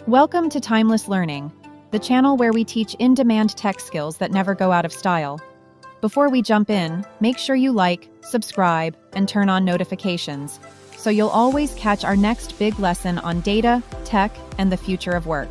Welcome to Timeless Learning, the channel where we teach in-demand tech skills that never go out of style. Before we jump in, make sure you like, subscribe, and turn on notifications, so you'll always catch our next big lesson on data, tech, and the future of work.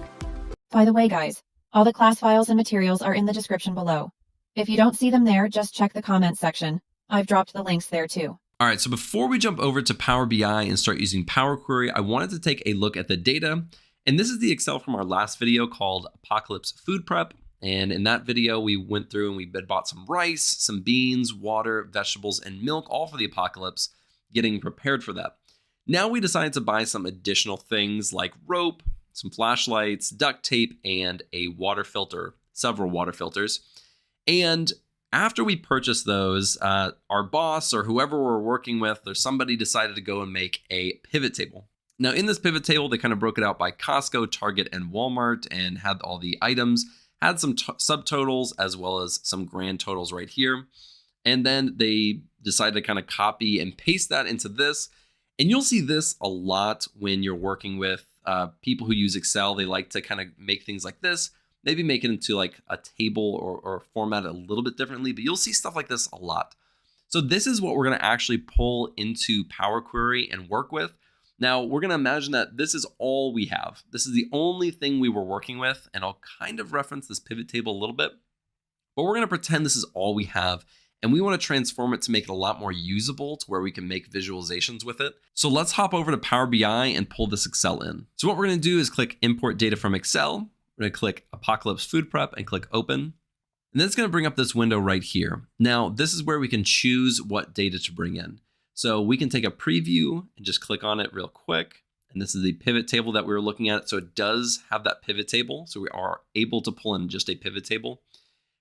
By the way, guys, all the class files and materials are in the description below. If you don't see them there, just check the comments section. I've dropped the links there too. All right, so before we jump over to Power BI and start using Power Query, I wanted to take a look at the data. And this is the Excel from our last video called Apocalypse Food Prep. And in that video, we went through and we bought some rice, some beans, water, vegetables, and milk, all for the apocalypse, getting prepared for that. Now we decided to buy some additional things like rope, some flashlights, duct tape, and a water filter, several water filters. And after we purchased those, our boss or whoever we're working with or somebody decided to go and make a pivot table. Now in this pivot table, they kind of broke it out by Costco, Target, and Walmart and had all the items, had some subtotals as well as some grand totals right here. And then they decided to kind of copy and paste that into this. And you'll see this a lot when you're working with people who use Excel. They like to kind of make things like this. Maybe make it into like a table or format it a little bit differently, but you'll see stuff like this a lot. So this is what we're going to actually pull into Power Query and work with. Now we're going to imagine that this is all we have. This is the only thing we were working with, and I'll kind of reference this pivot table a little bit, but we're going to pretend this is all we have, and we want to transform it to make it a lot more usable to where we can make visualizations with it. So let's hop over to Power BI and pull this Excel in. So what we're going to do is click Import Data from Excel. We're going to click Apocalypse Food Prep and click Open. And then it's going to bring up this window right here. Now, this is where we can choose what data to bring in. So we can take a preview and just click on it real quick. And this is the pivot table that we were looking at. So it does have that pivot table. So we are able to pull in just a pivot table.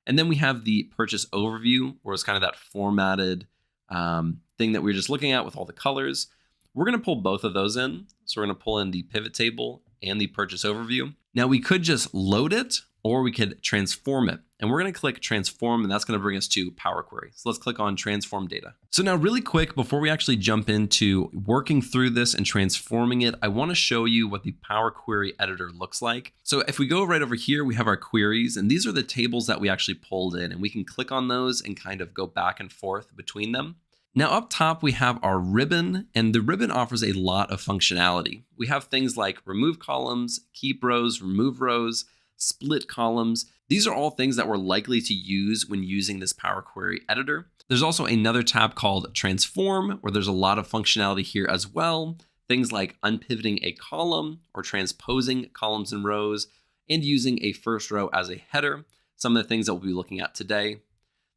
And then we have the purchase overview, where it's kind of that formatted thing that we were just looking at with all the colors. We're going to pull both of those in. So we're going to pull in the pivot table and the purchase overview. Now we could just load it or we could transform it. And we're going to click transform, and that's going to bring us to Power Query. So let's click on transform data. So now really quick, before we actually jump into working through this and transforming it, I want to show you what the Power Query editor looks like. So if we go right over here, we have our queries, and these are the tables that we actually pulled in, and we can click on those and kind of go back and forth between them. Now up top, we have our ribbon, and the ribbon offers a lot of functionality. We have things like remove columns, keep rows, remove rows, split columns. These are all things that we're likely to use when using this Power Query editor. There's also another tab called Transform, where there's a lot of functionality here as well. Things like unpivoting a column or transposing columns and rows and using a first row as a header. Some of the things that we'll be looking at today.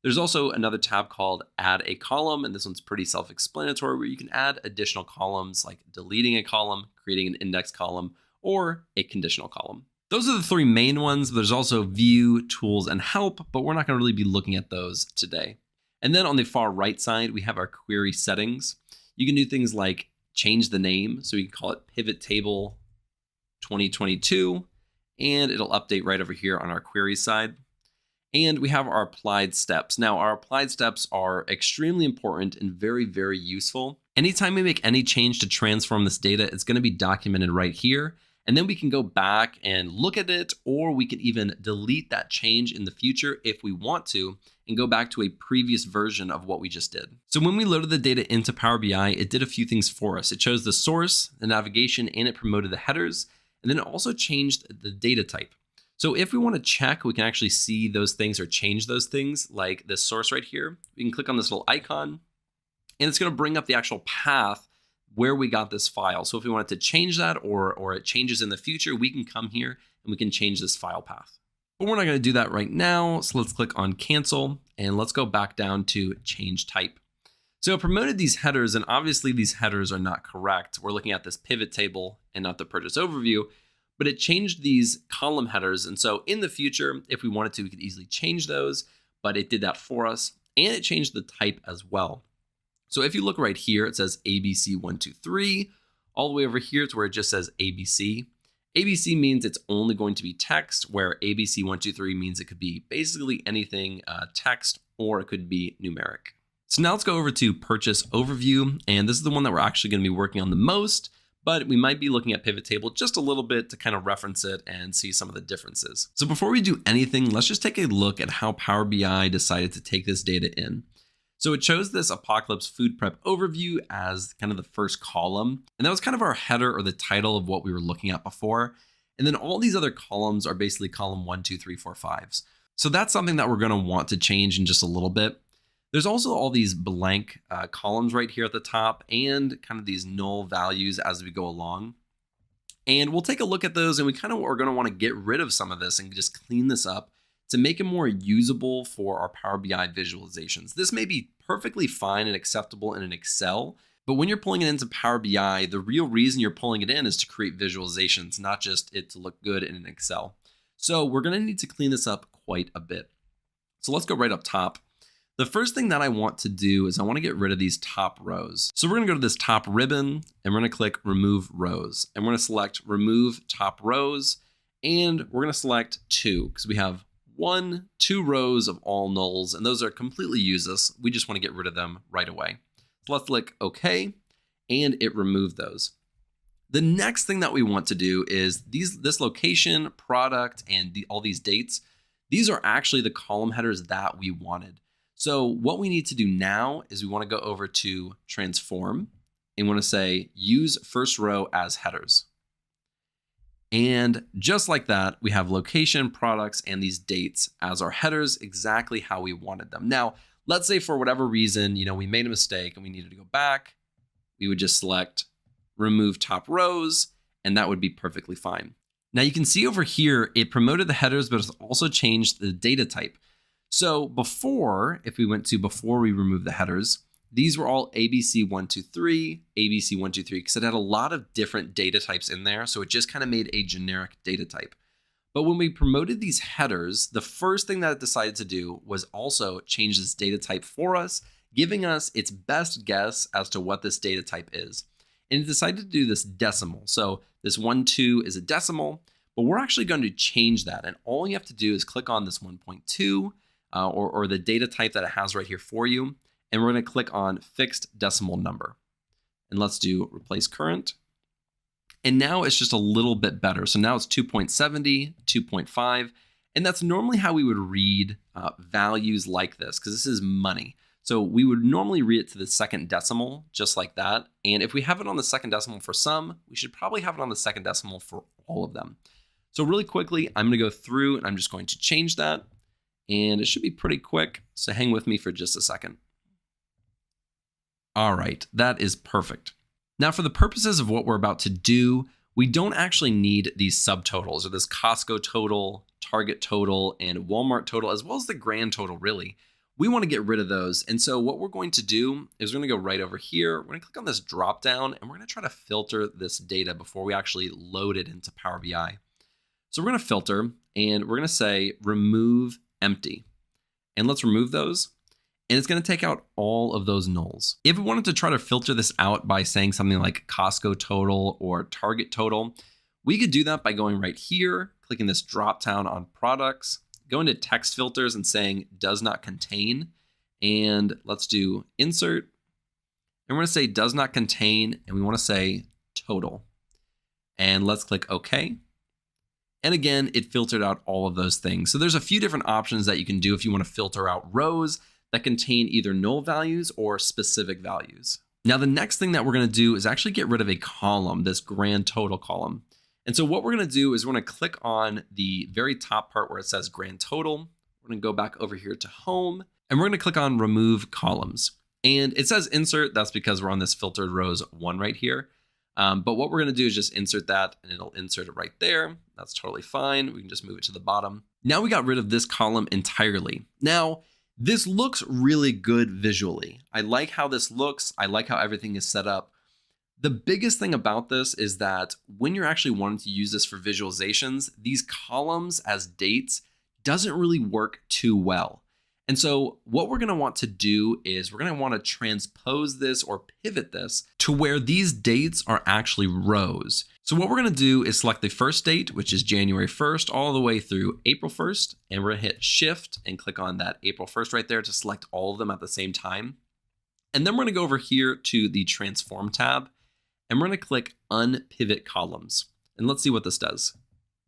There's also another tab called Add a Column, and this one's pretty self-explanatory, where you can add additional columns like deleting a column, creating an index column, or a conditional column. Those are the three main ones. There's also View, Tools, and Help, but we're not going to really be looking at those today. And then on the far right side, we have our query settings. You can do things like change the name, so we can call it Pivot Table 2022, and it'll update right over here on our query side. And we have our applied steps. Now, our applied steps are extremely important and very, very useful. Anytime we make any change to transform this data, it's going to be documented right here. And then we can go back and look at it, or we can even delete that change in the future if we want to, and go back to a previous version of what we just did. So when we loaded the data into Power BI, it did a few things for us. It chose the source, the navigation, and it promoted the headers. And then it also changed the data type. So if we want to check, we can actually see those things or change those things, like this source right here. We can click on this little icon, and it's going to bring up the actual path where we got this file. So if we wanted to change that or it changes in the future, we can come here and we can change this file path. But we're not going to do that right now. So let's click on cancel and let's go back down to change type. So it promoted these headers, and obviously these headers are not correct. We're looking at this pivot table and not the purchase overview, but it changed these column headers. And so in the future, if we wanted to, we could easily change those, but it did that for us, and it changed the type as well. So if you look right here, it says ABC123, all the way over here to where it just says ABC. ABC means it's only going to be text, where ABC123 means it could be basically anything text, or it could be numeric. So now let's go over to Purchase Overview, and this is the one that we're actually going to be working on the most. but we might be looking at pivot table just a little bit to kind of reference it and see some of the differences. So before we do anything, let's just take a look at how Power BI decided to take this data in. So it chose this Apocalypse Food Prep overview as kind of the first column, and that was kind of our header or the title of what we were looking at before. And then all these other columns are basically column 1, 2, 3, 4, 5s. So that's something that we're going to want to change in just a little bit. There's also all these blank columns right here at the top and kind of these null values as we go along. And we'll take a look at those, and we kind of are going to want to get rid of some of this and just clean this up to make it more usable for our Power BI visualizations. This may be perfectly fine and acceptable in an Excel, but when you're pulling it into Power BI, the real reason you're pulling it in is to create visualizations, not just it to look good in an Excel. So we're going to need to clean this up quite a bit. So let's go right up top. The first thing that I want to do is I want to get rid of these top rows. So we're going to go to this top ribbon and we're going to click Remove Rows. And we're going to select Remove Top Rows. And we're going to select 2 because we have 2 rows of all nulls, and those are completely useless. We just want to get rid of them right away. So let's click OK, and it removed those. The next thing that we want to do is this location, product, and all these dates. These are actually the column headers that we wanted. So what we need to do now is we want to go over to Transform and want to say Use First Row as Headers. And just like that, we have location, products, and these dates as our headers, exactly how we wanted them. Now, let's say for whatever reason, we made a mistake and we needed to go back. We would just select Remove Top Rows, and that would be perfectly fine. Now you can see over here, it promoted the headers, but it's also changed the data type. So before, if we went to before we removed the headers, these were all ABC123, ABC123, because it had a lot of different data types in there. So it just kind of made a generic data type. But when we promoted these headers, the first thing that it decided to do was also change this data type for us, giving us its best guess as to what this data type is. And it decided to do this decimal. So this 1, 2 is a decimal, but we're actually going to change that. And all you have to do is click on this 1.2 or the data type that it has right here for you. And we're going to click on Fixed Decimal Number. And let's do Replace Current. And now it's just a little bit better. So now it's 2.70, 2.5. And that's normally how we would read values like this, because this is money. So we would normally read it to the second decimal, just like that. And if we have it on the second decimal for some, we should probably have it on the second decimal for all of them. So really quickly, I'm going to go through and I'm just going to change that. And it should be pretty quick. So hang with me for just a second. All right, that is perfect. Now, for the purposes of what we're about to do, we don't actually need these subtotals or this Costco total, Target total, and Walmart total, as well as the grand total, really. We want to get rid of those. And so what we're going to do is we're going to go right over here. We're going to click on this drop down and we're going to try to filter this data before we actually load it into Power BI. So we're going to filter and we're going to say remove empty. And let's remove those. And it's going to take out all of those nulls. If we wanted to try to filter this out by saying something like Costco total or Target total, we could do that by going right here, clicking this drop down on products, go into text filters and saying does not contain. And let's do insert. And we're going to say does not contain, and we want to say total. And let's click OK. And again, it filtered out all of those things. So there's a few different options that you can do if you want to filter out rows that contain either null values or specific values. Now, the next thing that we're going to do is actually get rid of a column, this grand total column. And so what we're going to do is we're going to click on the very top part where it says grand total. We're going to go back over here to home and we're going to click on remove columns. And it says insert. That's because we're on this filtered rows 1 right here. But what we're going to do is just insert that and it'll insert it right there. That's totally fine. We can just move it to the bottom. Now we got rid of this column entirely. Now, this looks really good visually. I like how this looks. I like how everything is set up. The biggest thing about this is that when you're actually wanting to use this for visualizations, these columns as dates doesn't really work too well. And so what we're going to want to do is we're going to want to transpose this or pivot this to where these dates are actually rows. So what we're going to do is select the first date, which is January 1st, all the way through April 1st. And we're going to hit Shift and click on that April 1st right there to select all of them at the same time. And then we're going to go over here to the Transform tab. and we're going to click Unpivot Columns. And let's see what this does.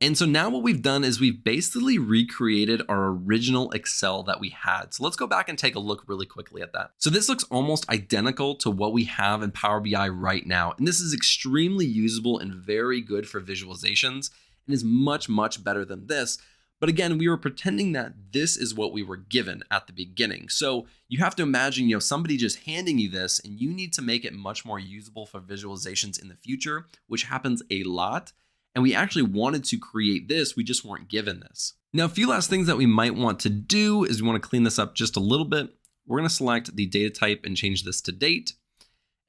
And so now what we've done is we've basically recreated our original Excel that we had. So let's go back and take a look really quickly at that. So this looks almost identical to what we have in Power BI right now. And this is extremely usable and very good for visualizations and is much, much better than this. But again, we were pretending that this is what we were given at the beginning. So you have to imagine, somebody just handing you this and you need to make it much more usable for visualizations in the future, which happens a lot. And we actually wanted to create this, we just weren't given this. Now, a few last things that we might want to do is we want to clean this up just a little bit. We're going to select the data type and change this to date.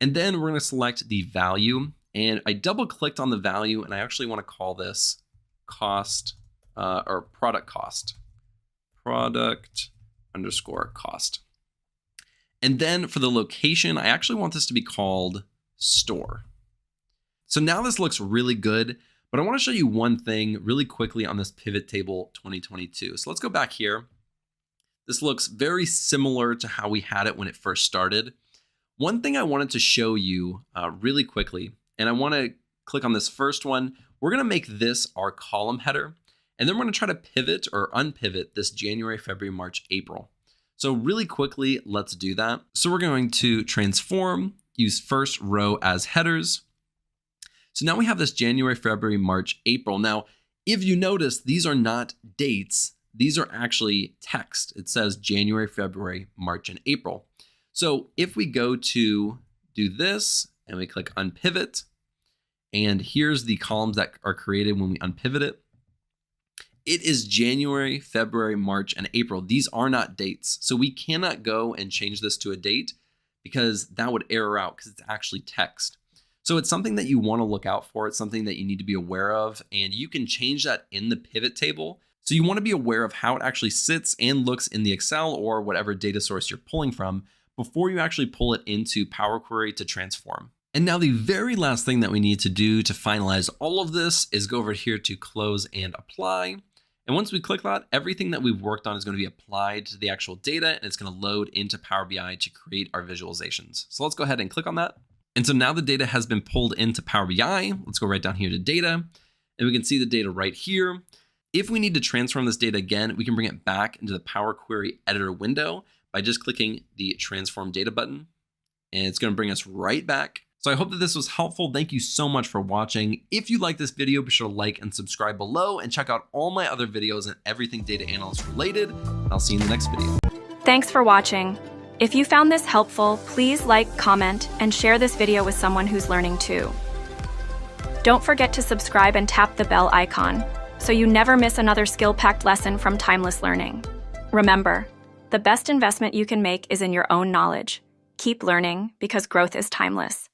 And then we're going to select the value. And I double clicked on the value and I actually want to call this cost or product cost. Product underscore cost. And then for the location, I actually want this to be called store. So now this looks really good. But I want to show you one thing really quickly on this pivot table 2022. So let's go back here. This looks very similar to how we had it when it first started. One thing I wanted to show you really quickly, and I want to click on this first one. We're going to make this our column header, and then we're going to try to pivot or unpivot this January, February, March, April. So really quickly, let's do that. So we're going to transform, use first row as headers. So now we have this January, February, March, April. Now, if you notice, these are not dates. These are actually text. It says January, February, March, and April. So if we go to do this and we click unpivot, and here's the columns that are created when we unpivot it. It is January, February, March, and April. These are not dates. So we cannot go and change this to a date because that would error out because it's actually text. So it's something that you want to look out for. It's something that you need to be aware of, and you can change that in the pivot table. So you want to be aware of how it actually sits and looks in the Excel or whatever data source you're pulling from before you actually pull it into Power Query to transform. And now the very last thing that we need to do to finalize all of this is go over here to close and apply. And once we click that, everything that we've worked on is going to be applied to the actual data, and it's going to load into Power BI to create our visualizations. So let's go ahead and click on that. And so now the data has been pulled into Power BI. Let's go right down here to data, and we can see the data right here. If we need to transform this data again, we can bring it back into the Power Query editor window by just clicking the transform data button, and it's going to bring us right back. So I hope that this was helpful. Thank you so much for watching. If you like this video, be sure to like and subscribe below and check out all my other videos and everything data analyst related. And I'll see you in the next video. Thanks for watching. If you found this helpful, please like, comment, and share this video with someone who's learning too. Don't forget to subscribe and tap the bell icon so you never miss another skill-packed lesson from Timeless Learning. Remember, the best investment you can make is in your own knowledge. Keep learning because growth is timeless.